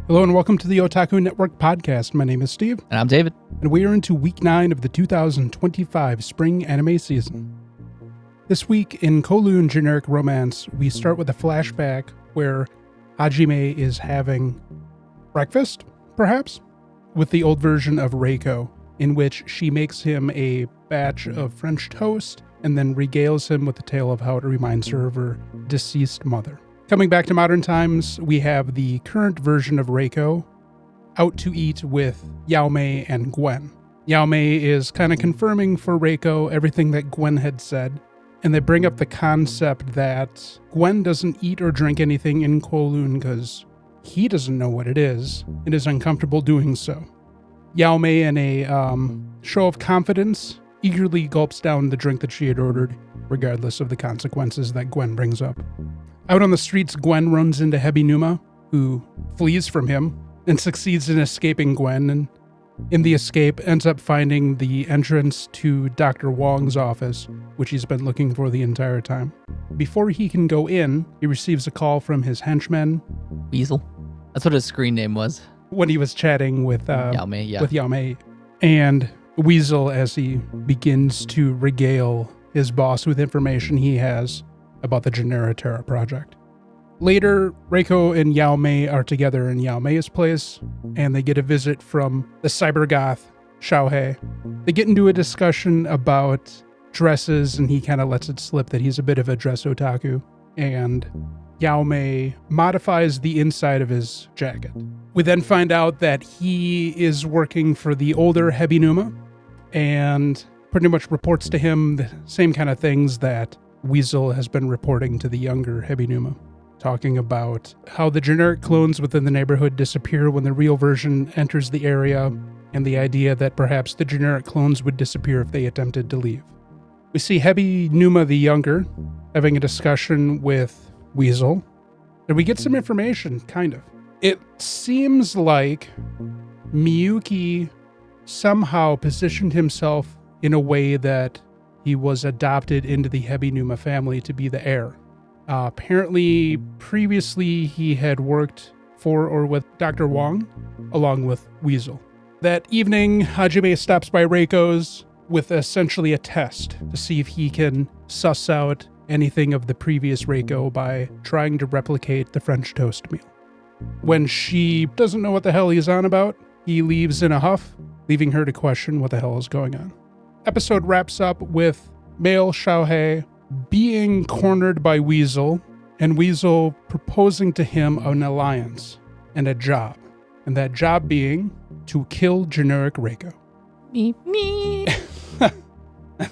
Hello and welcome to the Otaku Network podcast. My name is Steve. And I'm David. And we are into week 9 of the 2025 spring anime season. This week in Kowloon Generic Romance, we start with a flashback where Hajime is having breakfast, perhaps, with the old version of Reiko, in which she makes him a batch of French toast and then regales him with the tale of how it reminds her of her deceased mother. Coming back to modern times, we have the current version of Reiko out to eat with Yaomei and Gwen. Yaomei is kind of confirming for Reiko everything that Gwen had said, and they bring up the concept that Gwen doesn't eat or drink anything in Kowloon because he doesn't know what it is and is uncomfortable doing so. Yaomei, in a show of confidence, eagerly gulps down the drink that she had ordered, regardless of the consequences that Gwen brings up. Out on the streets, Gwen runs into Hebinuma, who flees from him and succeeds in escaping Gwen, and in the escape ends up finding the entrance to Dr. Wong's office, which he's been looking for the entire time. Before he can go in, he receives a call from his henchman. Weasel. That's what his screen name was. When he was chatting with Yaomei, yeah. With Yaomei. And Weasel, as he begins to regale his boss with information he has about the Genera project. Later, Reiko and Yaomei are together in Yaomei's place, and they get a visit from the cybergoth Xiaohei. They get into a discussion about dresses, and he kind of lets it slip that he's a bit of a dress otaku, and Yaomei modifies the inside of his jacket. We then find out that he is working for the older Hebinuma, and pretty much reports to him the same kind of things that Weasel has been reporting to the younger Hebinuma, talking about how the generic clones within the neighborhood disappear when the real version enters the area, and the idea that perhaps the generic clones would disappear if they attempted to leave. We see Hebinuma the younger having a discussion with Weasel, and we get some information, kind of. It seems like Miyuki somehow positioned himself in a way that he was adopted into the Hebinuma family to be the heir. Apparently, previously he had worked for or with Dr. Wong, along with Weasel. That evening, Hajime stops by Reiko's with essentially a test to see if he can suss out anything of the previous Reiko by trying to replicate the French toast meal. When she doesn't know what the hell he's on about, he leaves in a huff, leaving her to question what the hell is going on. Episode wraps up with male Xiaohei being cornered by Weasel, and Weasel proposing to him an alliance and a job, and that job being to kill generic Reiko. Me.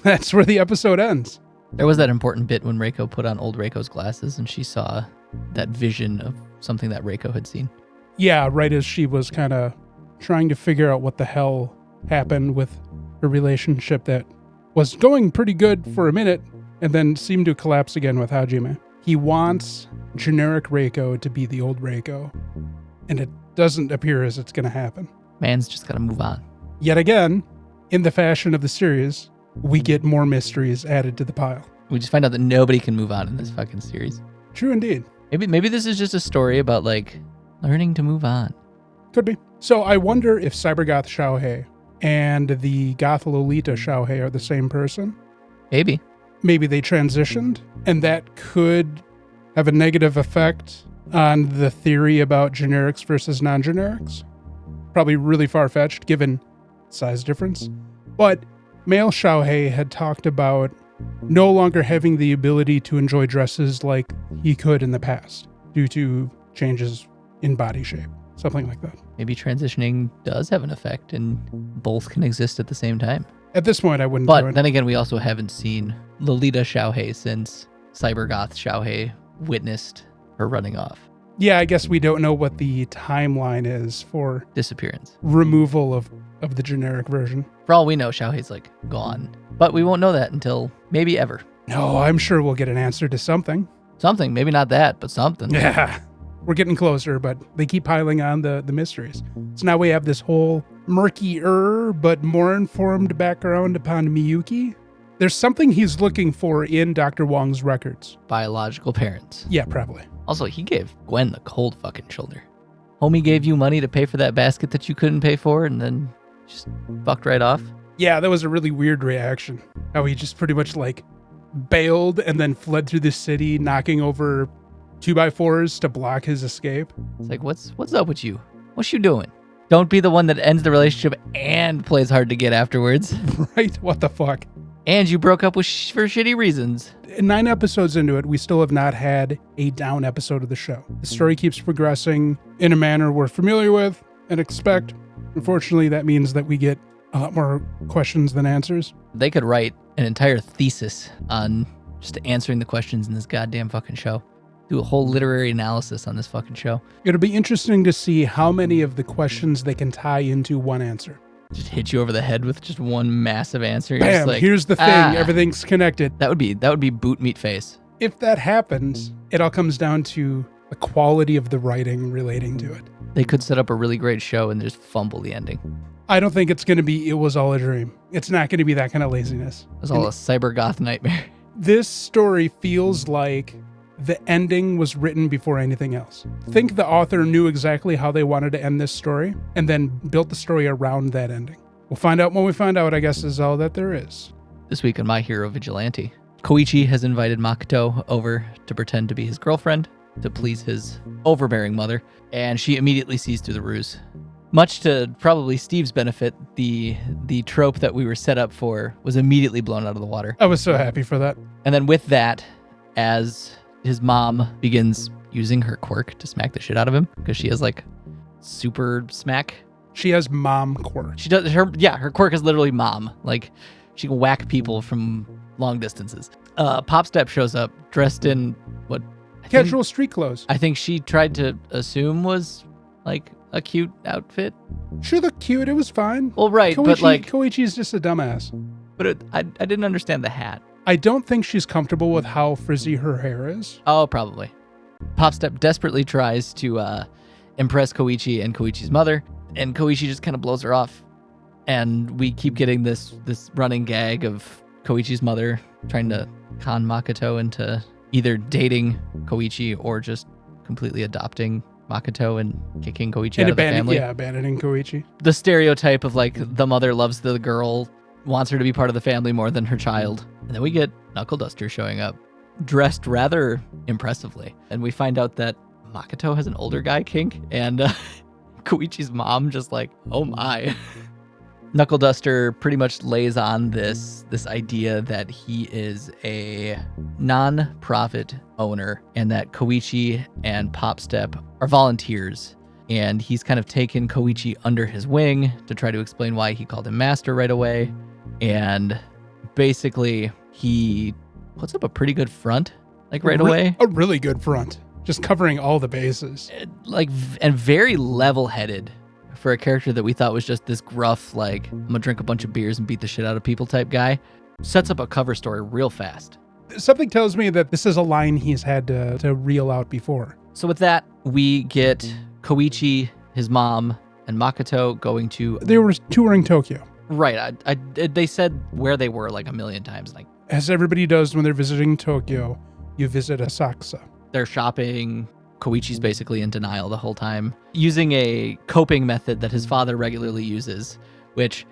That's where the episode ends. There was that important bit when Reiko put on old Reiko's glasses and she saw that vision of something that Reiko had seen. Yeah, right as she was kind of trying to figure out what the hell happened with her relationship that was going pretty good for a minute and then seemed to collapse again with Hajime. He wants generic Reiko to be the old Reiko, and it doesn't appear as it's going to happen. Man's just got to move on. Yet again, in the fashion of the series, we get more mysteries added to the pile. We just find out that nobody can move on in this fucking series. True indeed. Maybe this is just a story about, like, learning to move on. Could be. So I wonder if Cybergoth Xiaohei and the Goth Lolita Xiaohei are the same person. Maybe. Maybe they transitioned, and that could have a negative effect on the theory about generics versus non-generics. Probably really far-fetched, given size difference. But male Xiaohei had talked about no longer having the ability to enjoy dresses like he could in the past, due to changes in body shape. Something like that. Maybe transitioning does have an effect and both can exist at the same time. At this point, I wouldn't. But then again, we also haven't seen Lolita Xiaohei since Cybergoth Xiaohei witnessed her running off. Yeah, I guess we don't know what the timeline is for disappearance. Removal of the generic version. For all we know, Xiaohei's like gone. But we won't know that until maybe ever. No, I'm sure we'll get an answer to something. Something, maybe not that, but something. Yeah. We're getting closer, but they keep piling on the mysteries. So now we have this whole murkier but more informed background upon Miyuki. There's something he's looking for in Dr. Wong's records. Biological parents. Yeah, probably. Also, he gave Gwen the cold fucking shoulder. homie gave you money to pay for that basket that you couldn't pay for and then just fucked right off? Yeah, that was a really weird reaction. How he just pretty much like bailed and then fled through the city, knocking over 2x4s to block his escape. It's like, what's up with you? What's you doing? Don't be the one that ends the relationship and plays hard to get afterwards. Right? What the fuck? And you broke up with for shitty reasons. 9 episodes into it, we still have not had a down episode of the show. The story keeps progressing in a manner we're familiar with and expect. Unfortunately, that means that we get a lot more questions than answers. They could write an entire thesis on just answering the questions in this goddamn fucking show. Do a whole literary analysis on this fucking show. It'll be interesting to see how many of the questions they can tie into one answer. Just hit you over the head with just one massive answer. You're Bam, just like, here's the thing, everything's connected. That would be boot meat face. If that happens, it all comes down to the quality of the writing relating to it. They could set up a really great show and just fumble the ending. I don't think it's going to be It Was All a Dream. It's not going to be that kind of laziness. It was all a cyber goth nightmare. This story feels like the ending was written before anything else. Think the author knew exactly how they wanted to end this story and then built the story around that ending. We'll find out when we find out, I guess, is all that there is. This week on My Hero Vigilante, Koichi has invited Makoto over to pretend to be his girlfriend to please his overbearing mother, and she immediately sees through the ruse. Much to probably Steve's benefit, the trope that we were set up for was immediately blown out of the water. I was so happy for that. And then with that, as his mom begins using her quirk to smack the shit out of him, because she has like super smack. She has mom quirk. She does her quirk is literally mom. Like she can whack people from long distances. Pop Step shows up dressed in what casual street clothes. I think she tried to assume was like a cute outfit. She looked cute. It was fine. Well, right, but like Koichi's just a dumbass. But I didn't understand the hat. I don't think she's comfortable with how frizzy her hair is. Oh, probably. Pop Step desperately tries to impress Koichi and Koichi's mother, and Koichi just kind of blows her off. And we keep getting this running gag of Koichi's mother trying to con Makoto into either dating Koichi or just completely adopting Makoto and kicking Koichi out of the family. Yeah, abandoning Koichi. The stereotype of like the mother loves the girl, wants her to be part of the family more than her child. And then we get Knuckle Duster showing up, dressed rather impressively. And we find out that Makoto has an older guy kink, and Koichi's mom just like, oh my. Knuckle Duster pretty much lays on this idea that he is a non-profit owner and that Koichi and Pop Step are volunteers. And he's kind of taken Koichi under his wing to try to explain why he called him master right away. And basically, he puts up a pretty good front, like right away. A really good front. Just covering all the bases. And very level-headed for a character that we thought was just this gruff, like, I'm gonna drink a bunch of beers and beat the shit out of people type guy. Sets up a cover story real fast. Something tells me that this is a line he's had to reel out before. So with that, we get Koichi, his mom, and Makoto going to... They were touring Tokyo. Right. They said where they were like a million times. Like, as everybody does when they're visiting Tokyo, you visit Asakusa. They're shopping. Koichi's basically in denial the whole time, using a coping method that his father regularly uses, which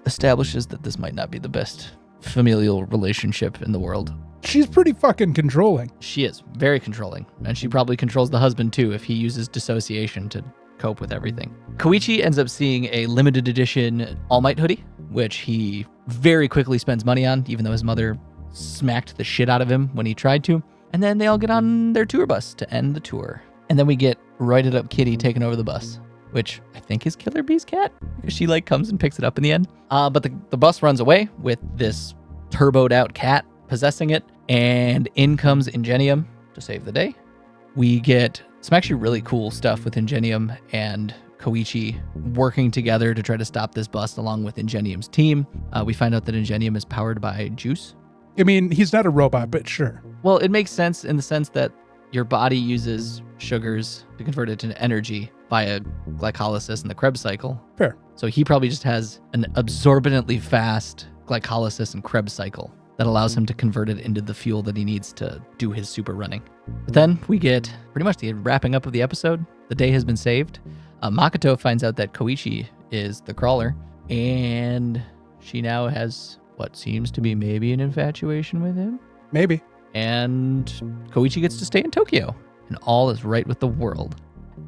establishes that this might not be the best familial relationship in the world. She's pretty fucking controlling. She is very controlling, and she probably controls the husband too if he uses dissociation to cope with everything. Koichi ends up seeing a limited edition All Might hoodie, which he very quickly spends money on, even though his mother smacked the shit out of him when he tried to. And then they all get on their tour bus to end the tour. And then we get Roided Up Kitty taking over the bus, which I think is Killer Bee's cat, because she like comes and picks it up in the end. But the bus runs away with this turboed out cat possessing it, and in comes Ingenium to save the day. We get some actually really cool stuff with Ingenium and Koichi working together to try to stop this bus along with Ingenium's team. We find out that Ingenium is powered by juice. I mean, he's not a robot, but sure. Well, it makes sense in the sense that your body uses sugars to convert it into energy via glycolysis in the Krebs cycle. Fair. So he probably just has an absorbently fast glycolysis and Krebs cycle that allows him to convert it into the fuel that he needs to do his super running. But then we get pretty much the wrapping up of the episode. the day has been saved. Makoto finds out that Koichi is the crawler, and she now has what seems to be maybe an infatuation with him. Maybe. And Koichi gets to stay in Tokyo, and all is right with the world.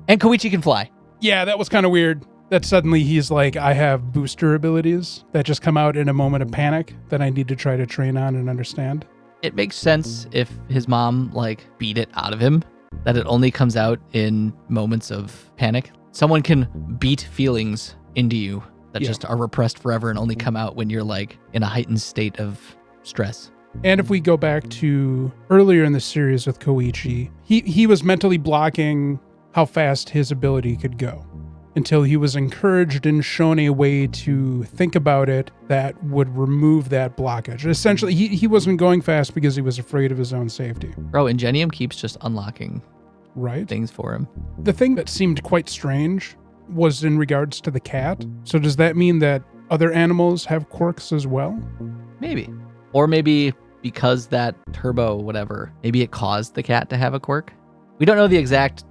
And Koichi can fly. Yeah, that was kind of weird. That suddenly he's like, I have booster abilities that just come out in a moment of panic that I need to try to train on and understand. It makes sense if his mom, beat it out of him, that it only comes out in moments of panic. Someone can beat feelings into you that just are repressed forever and only come out when you're, in a heightened state of stress. And if we go back to earlier in the series with Koichi, he was mentally blocking how fast his ability could go until he was encouraged and shown a way to think about it that would remove that blockage. Essentially, he wasn't going fast because he was afraid of his own safety. Bro, Ingenium keeps just unlocking things for him. The thing that seemed quite strange was in regards to the cat. So does that mean that other animals have quirks as well? Maybe. Or maybe because that turbo whatever, maybe it caused the cat to have a quirk. We don't know the exact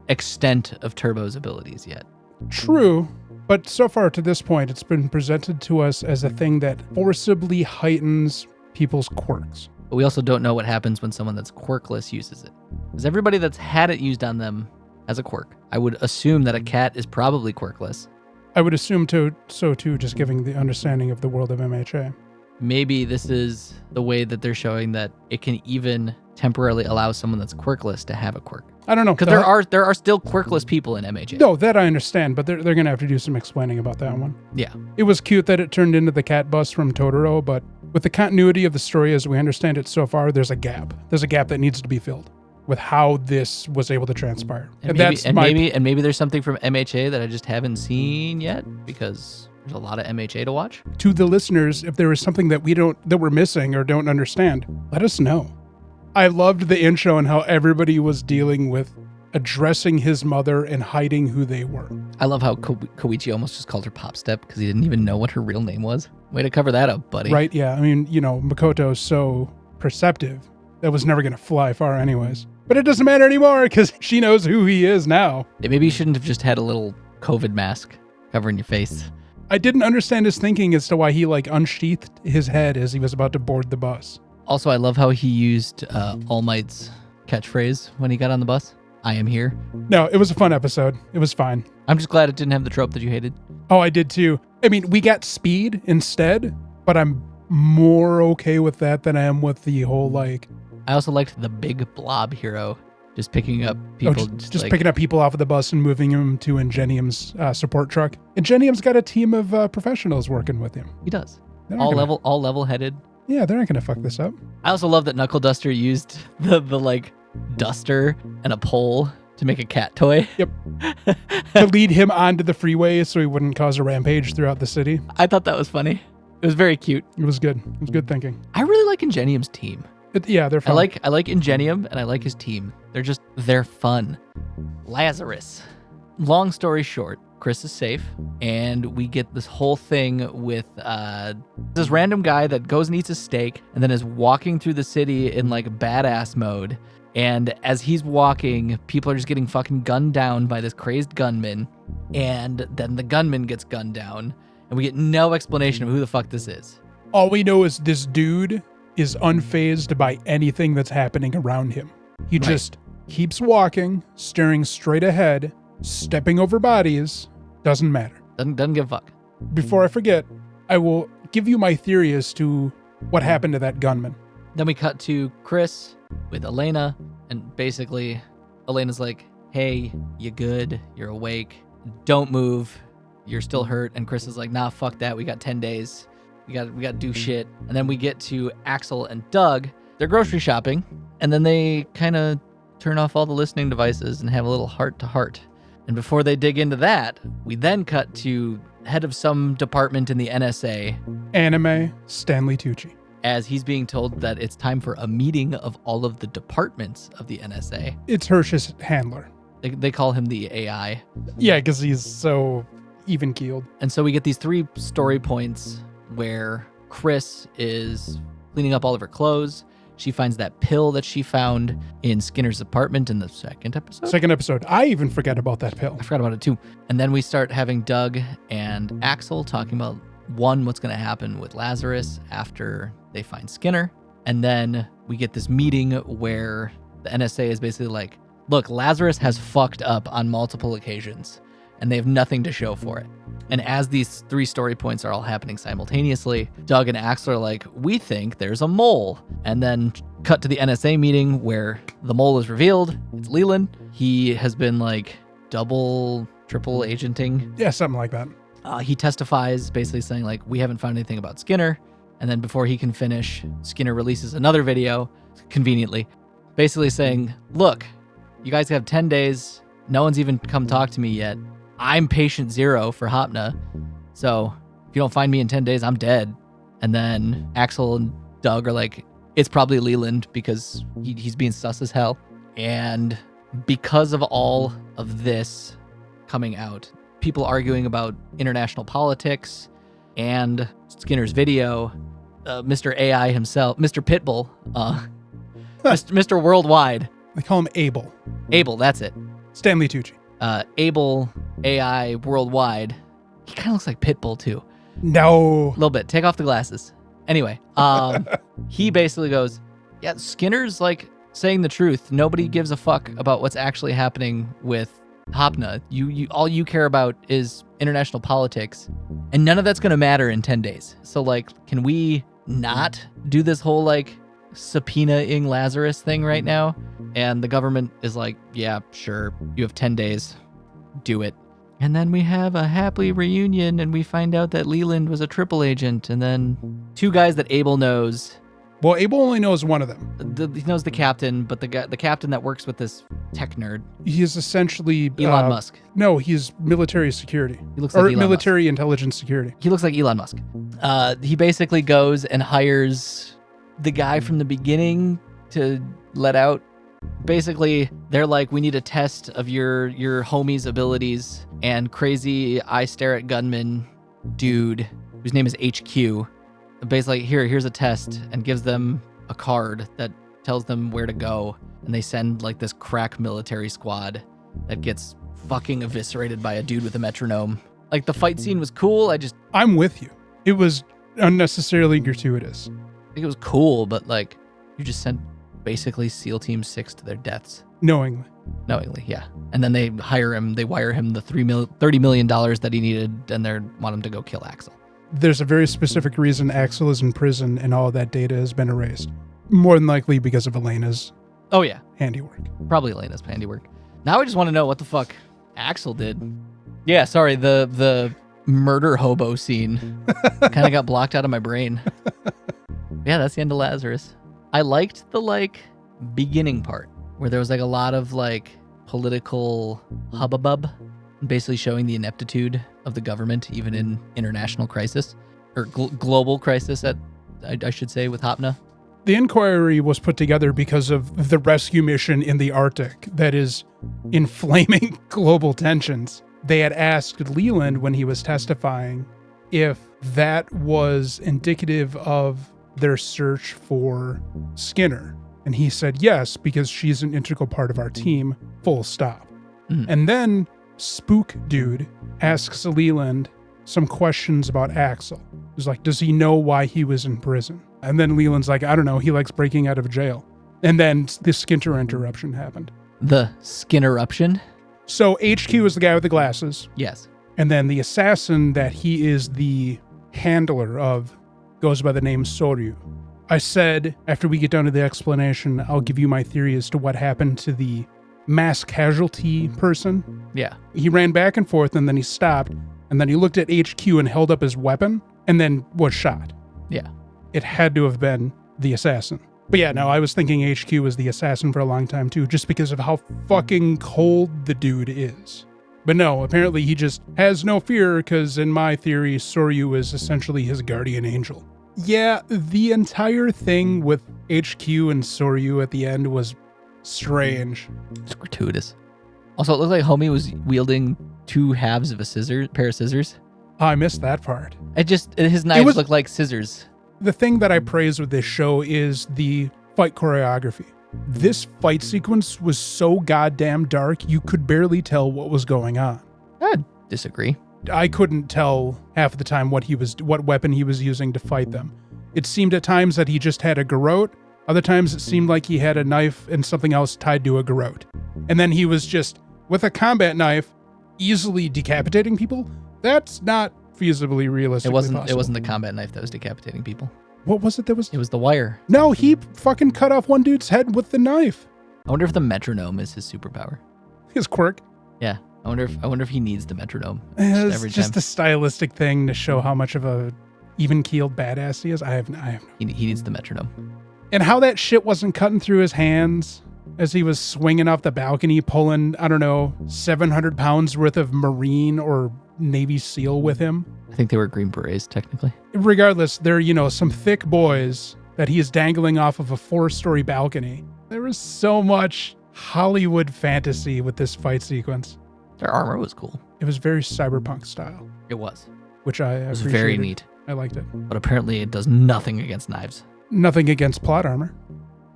extent of Turbo's abilities yet. True, but so far to this point, it's been presented to us as a thing that forcibly heightens people's quirks. But we also don't know what happens when someone that's quirkless uses it. Because everybody that's had it used on them has a quirk. I would assume that a cat is probably quirkless. I would assume so too, just giving the understanding of the world of MHA. Maybe this is the way that they're showing that it can even temporarily allow someone that's quirkless to have a quirk. I don't know. Because there are still quirkless people in MHA. No, that I understand, but they're going to have to do some explaining about that one. Yeah. It was cute that it turned into the cat bus from Totoro, but with the continuity of the story as we understand it so far, there's a gap. There's a gap that needs to be filled with how this was able to transpire. Maybe there's something from MHA that I just haven't seen yet because there's a lot of MHA to watch. To the listeners, if there is something that we're missing or don't understand, let us know. I loved the intro and how everybody was dealing with addressing his mother and hiding who they were. I love how Koichi almost just called her Pop Step because he didn't even know what her real name was. Way to cover that up, buddy. Right, yeah. I mean, Makoto's so perceptive. That was never going to fly far anyways. But it doesn't matter anymore because she knows who he is now. Yeah, maybe you shouldn't have just had a little COVID mask covering your face. I didn't understand his thinking as to why he unsheathed his head as he was about to board the bus. Also, I love how he used All Might's catchphrase when he got on the bus. I am here. No, it was a fun episode. It was fine. I'm just glad it didn't have the trope that you hated. Oh, I did too. I mean, we got speed instead, but I'm more okay with that than I am with the whole I also liked the big blob hero just picking up people. Just picking up people off of the bus and moving them to Ingenium's support truck. Ingenium's got a team of professionals working with him. He does. All level-headed. Yeah, they're not going to fuck this up. I also love that Knuckle Duster used the duster and a pole to make a cat toy. Yep. To lead him onto the freeway so he wouldn't cause a rampage throughout the city. I thought that was funny. It was very cute. It was good. It was good thinking. I really like Ingenium's team. Yeah, they're fun. I like Ingenium and I like his team. They're fun. Lazarus. Long story short, Chris is safe, and we get this whole thing with this random guy that goes and eats a steak and then is walking through the city in badass mode. And as he's walking, people are just getting fucking gunned down by this crazed gunman. And then the gunman gets gunned down, and we get no explanation of who the fuck this is. All we know is this dude is unfazed by anything that's happening around him. He just keeps walking, staring straight ahead, stepping over bodies. Doesn't matter. Doesn't give a fuck. Before I forget, I will give you my theory as to what happened to that gunman. Then we cut to Chris with Elena, and basically Elena's like, hey, you good? You're awake. Don't move. You're still hurt. And Chris is like, nah, fuck that. We got 10 days. We got to do shit. And then we get to Axel and Doug. They're grocery shopping, and then they kind of turn off all the listening devices and have a little heart-to-heart. And before they dig into that, we then cut to head of some department in the NSA. Anime Stanley Tucci. As he's being told that it's time for a meeting of all of the departments of the NSA. It's Hirsch's handler. They call him the AI. Yeah, because he's so even-keeled. And so we get these 3 story points where Chris is cleaning up all of her clothes. She finds that pill that she found in Skinner's apartment in the second episode. Second episode. I even forget about that pill. I forgot about it too. And then we start having Doug and Axel talking about what's going to happen with Lazarus after they find Skinner. And then we get this meeting where the NSA is basically like, look, Lazarus has fucked up on multiple occasions and they have nothing to show for it. And as these 3 story points are all happening simultaneously, Doug and Axel are like, we think there's a mole. And then cut to the NSA meeting where the mole is revealed. It's Leland. He has been like triple agenting. Yeah, something like that. He testifies basically saying like, we haven't found anything about Skinner. And then before he can finish, Skinner releases another video, conveniently, basically saying, look, you guys have 10 days. No one's even come talk to me yet. I'm patient 0 for Hopna. So if you don't find me in 10 days, I'm dead. And then Axel and Doug are like, it's probably Leland because he's being sus as hell. And because of all of this coming out, people arguing about international politics and Skinner's video, Mr. AI himself, Mr. Pitbull, Mr. Worldwide. They call him Abel. Abel, that's it. Stanley Tucci. Abel AI Worldwide. He kind of looks like Pitbull too. No. A little bit. Take off the glasses. Anyway, he basically goes, yeah, Skinner's like saying the truth. Nobody gives a fuck about what's actually happening with Hopna. You all you care about is international politics, and none of that's going to matter in 10 days. So like, can we not do this whole like subpoenaing Lazarus thing right now? And the government is like, yeah, sure. You have 10 days. Do it. And then we have a happy reunion and we find out that Leland was a triple agent. And then 2 guys that Abel knows. Well, Abel only knows one of them. He knows the captain, but the captain that works with this tech nerd. He is essentially Elon Musk. No, he's military security. He looks like Elon military Musk. Intelligence security. He looks like Elon Musk. He basically goes and hires the guy from the beginning to let out. Basically, they're like, we need a test of your homie's abilities, and crazy I stare at gunman dude whose name is HQ basically here's a test, and gives them a card that tells them where to go, and they send like this crack military squad that gets fucking eviscerated by a dude with a metronome. Like, the fight scene was cool. I'm with you. It was unnecessarily gratuitous. I think it was cool, but like, you just sent basically SEAL Team 6 to their deaths. Knowingly, yeah. And then they wire him the $30 million that he needed, and they want him to go kill Axel. There's a very specific reason Axel is in prison and all that data has been erased. More than likely because of Elena's handiwork. Probably Elena's handiwork. Now I just want to know what the fuck Axel did. Yeah, sorry, the murder hobo scene kind of got blocked out of my brain. Yeah, that's the end of Lazarus. I liked the beginning part where there was a lot of political hubbub, basically showing the ineptitude of the government, even in international crisis or global crisis, I should say, with Hopna. The inquiry was put together because of the rescue mission in the Arctic that is inflaming global tensions. They had asked Leland when he was testifying if that was indicative of their search for Skinner. And he said yes, because she's an integral part of our team, full stop. And then Spook Dude asks Leland some questions about Axel. He's like, does he know why he was in prison? And then Leland's like, I don't know, he likes breaking out of jail. And then the Skinner interruption happened. The Skinneruption? So HQ is the guy with the glasses. Yes. And then the assassin that he is the handler of goes by the name Soryu. I said, after we get down to the explanation, I'll give you my theory as to what happened to the mass casualty person. Yeah. He ran back and forth, and then he stopped, and then he looked at HQ and held up his weapon, and then was shot. Yeah. It had to have been the assassin. But yeah, no, I was thinking HQ was the assassin for a long time too, just because of how fucking cold the dude is. But no, apparently he just has no fear, because in my theory, Soryu is essentially his guardian angel. Yeah, the entire thing with HQ and Soryu at the end was strange. It's gratuitous. Also, it looked like homie was wielding 2 halves of a pair of scissors. I missed that part. His knives looked like scissors. The thing that I praise with this show is the fight choreography. This fight sequence was so goddamn dark, you could barely tell what was going on. I'd disagree. I couldn't tell half of the time what weapon he was using to fight them. It seemed at times that he just had a garrote. Other times it seemed like he had a knife and something else tied to a garrote. And then he was just, with a combat knife, easily decapitating people. That's not feasibly realistic. It wasn't the combat knife that was decapitating people. What was it that was? It was the wire. No, he fucking cut off one dude's head with the knife. I wonder if the metronome is his superpower. His quirk. Yeah. I wonder if he needs the metronome It's just a stylistic thing to show how much of a even-keeled badass he is. I have no. He needs the metronome. And how that shit wasn't cutting through his hands as he was swinging off the balcony, pulling, 700 pounds worth of Marine or Navy SEAL with him. I think they were Green Berets, technically. Regardless, they're, some thick boys that he is dangling off of a 4-story balcony. There was so much Hollywood fantasy with this fight sequence. Their armor was cool. It was very cyberpunk style. It was. Which I appreciated. It was very neat. I liked it. But apparently it does nothing against knives. Nothing against plot armor.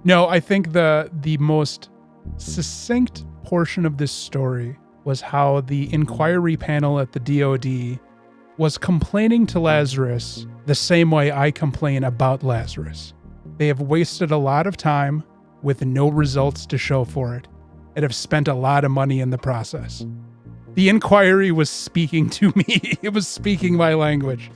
No, I think the most succinct portion of this story was how the inquiry panel at the DOD was complaining to Lazarus the same way I complain about Lazarus. They have wasted a lot of time with no results to show for it and have spent a lot of money in the process. The inquiry was speaking to me. It was speaking my language.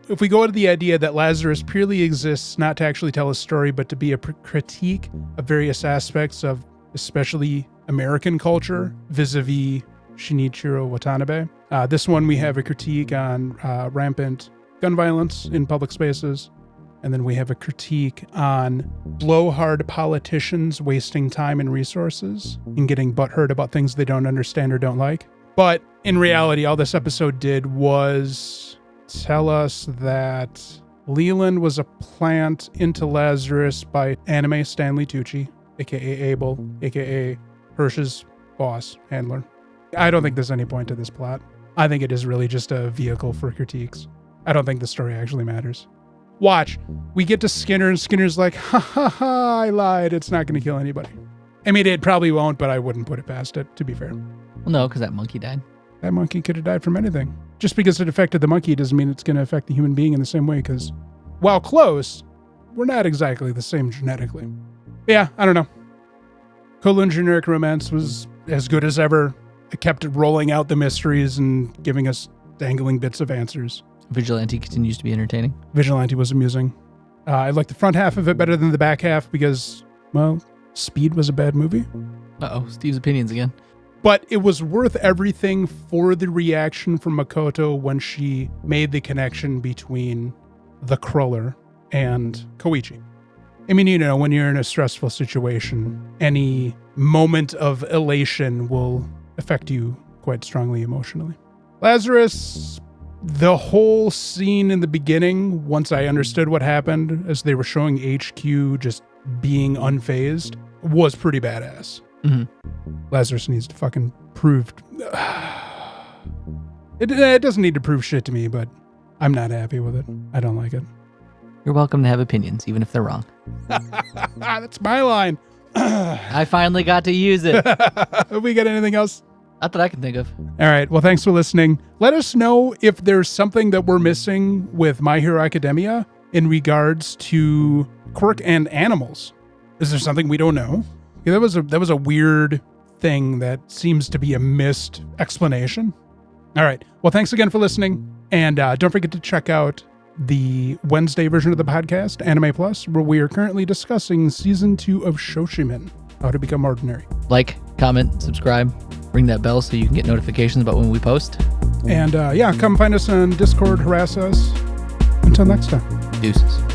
If we go to the idea that Lazarus purely exists not to actually tell a story, but to be a critique of various aspects of especially American culture vis-a-vis Shinichiro Watanabe. This one we have a critique on rampant gun violence in public spaces. And then we have a critique on blowhard politicians wasting time and resources and getting butthurt about things they don't understand or don't like. But in reality, all this episode did was tell us that Leland was a plant into Lazarus by anime Stanley Tucci, aka Abel, aka Hirsch's boss, handler. I don't think there's any point to this plot. I think it is really just a vehicle for critiques. I don't think the story actually matters. Watch, we get to Skinner and Skinner's like, ha ha ha, I lied. It's not going to kill anybody. I mean, it probably won't, but I wouldn't put it past it, to be fair. Well, no, because that monkey died. That monkey could have died from anything. Just because it affected the monkey doesn't mean it's going to affect the human being in the same way, because while close, we're not exactly the same genetically. Yeah, I don't know. Kowloon Generic Romance was as good as ever. It kept rolling out the mysteries and giving us dangling bits of answers. Vigilante continues to be entertaining. Vigilante was amusing. I liked the front half of it better than the back half because, well, Speed was a bad movie. Uh-oh, Steve's opinions again. But it was worth everything for the reaction from Makoto when she made the connection between the Cruller and Koichi. I mean, when you're in a stressful situation, any moment of elation will affect you quite strongly emotionally. Lazarus, the whole scene in the beginning, once I understood what happened as they were showing HQ just being unfazed, was pretty badass. Mm-hmm. Lazarus needs to fucking prove... It doesn't need to prove shit to me, but I'm not happy with it. I don't like it. You're welcome to have opinions, even if they're wrong. That's my line. I finally got to use it. Have we got anything else? Not that I can think of. All right. Well, thanks for listening. Let us know if there's something that we're missing with My Hero Academia in regards to quirk and animals. Is there something we don't know? Yeah, that was a weird thing that seems to be a missed explanation. All right. Well, thanks again for listening. And don't forget to check out the Wednesday version of the podcast, Anime Plus, where we are currently discussing Season 2 of Shoshimen, How to Become Ordinary. Like, comment, subscribe, ring that bell so you can get notifications about when we post. And come find us on Discord, harass us. Until next time. Deuces.